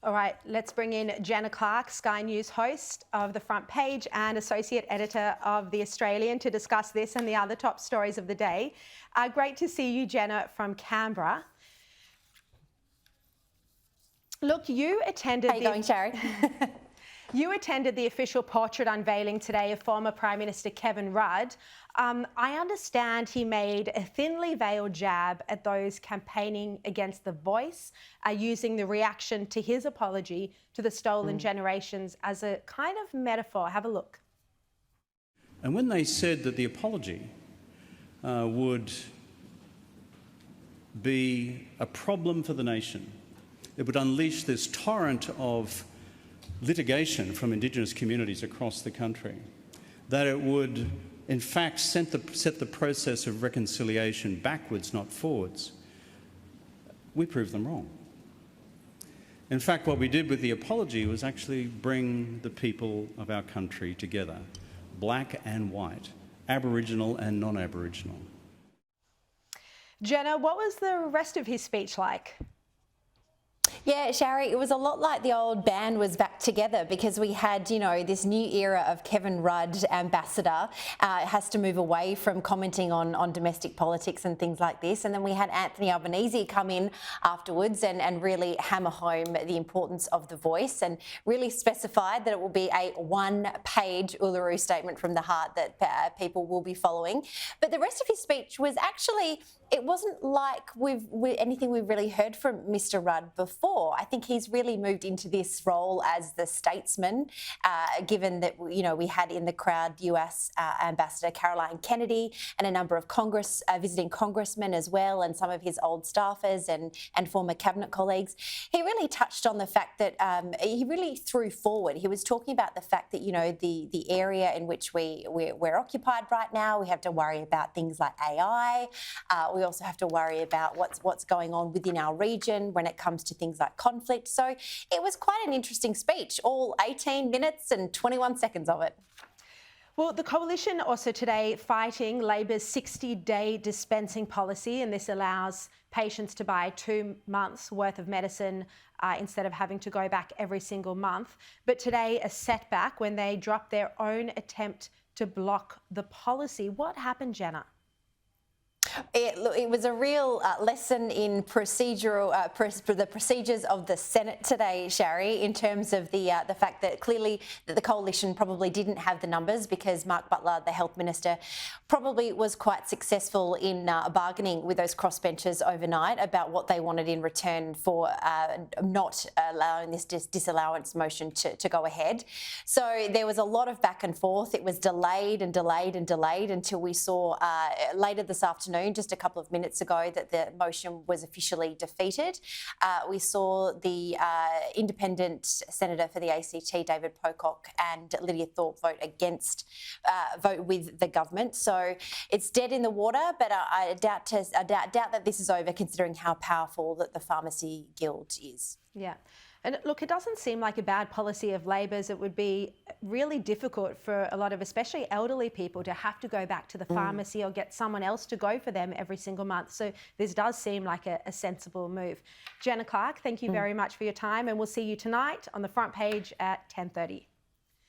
All right, let's bring in Jenna Clarke, Sky News host of The Front Page and associate editor of The Australian, to discuss this and the other top stories of the day. Great to see you, Jenna, from Canberra. Look, you attended... How are you going, Sharri? You attended the official portrait unveiling today of former Prime Minister Kevin Rudd. I understand he made a thinly veiled jab at those campaigning against The Voice, using the reaction to his apology to the stolen generations as a kind of metaphor. Have a look. And when they said that the apology would be a problem for the nation, it would unleash this torrent of litigation from Indigenous communities across the country, that it would in fact set the process of reconciliation backwards, not forwards, we proved them wrong. In fact, what we did with the apology was actually bring the people of our country together, black and white, Aboriginal and non-Aboriginal. Jenna, what was the rest of his speech like? Yeah, Sharri, it was a lot like the old band was back together, because we had, you know, this new era of Kevin Rudd, ambassador, has to move away from commenting on domestic politics and things like this. And then we had Anthony Albanese come in afterwards and really hammer home the importance of The Voice, and really specified that it will be a one-page Uluru statement from the heart that people will be following. But the rest of his speech was actually... it wasn't like anything we've really heard from Mr. Rudd before. I think he's really moved into this role as the statesman, given that, you know, we had in the crowd US Ambassador Caroline Kennedy and a number of visiting congressmen as well, and some of his old staffers and former cabinet colleagues. He really touched on the fact that he really threw forward. He was talking about the fact that, you know, the area in which we're occupied right now, we have to worry about things like AI. We also have to worry about what's going on within our region when it comes to things like conflict. So it was quite an interesting speech, all 18 minutes and 21 seconds of it. Well, the coalition also today fighting Labor's 60-day dispensing policy, and this allows patients to buy 2 months' worth of medicine instead of having to go back every single month. But today, a setback when they dropped their own attempt to block the policy. What happened, Jenna? It was a real lesson in the procedures of the Senate today, Sharri, in terms of the fact that clearly that the coalition probably didn't have the numbers, because Mark Butler, the health minister, probably was quite successful in bargaining with those crossbenchers overnight about what they wanted in return for not allowing this disallowance motion to go ahead. So there was a lot of back and forth. It was delayed and delayed and delayed until we saw later this afternoon, just a couple of minutes ago, that the motion was officially defeated. We saw the independent senator for the ACT, David Pocock, and Lydia Thorpe vote with the government. So it's dead in the water, but I doubt that this is over, considering how powerful that the Pharmacy Guild is. Yeah. And look, it doesn't seem like a bad policy of Labor's. It would be really difficult for a lot of, especially elderly people, to have to go back to the pharmacy or get someone else to go for them every single month. So this does seem like a sensible move. Jenna Clarke, thank you very much for your time, and we'll see you tonight on The Front Page at 10:30.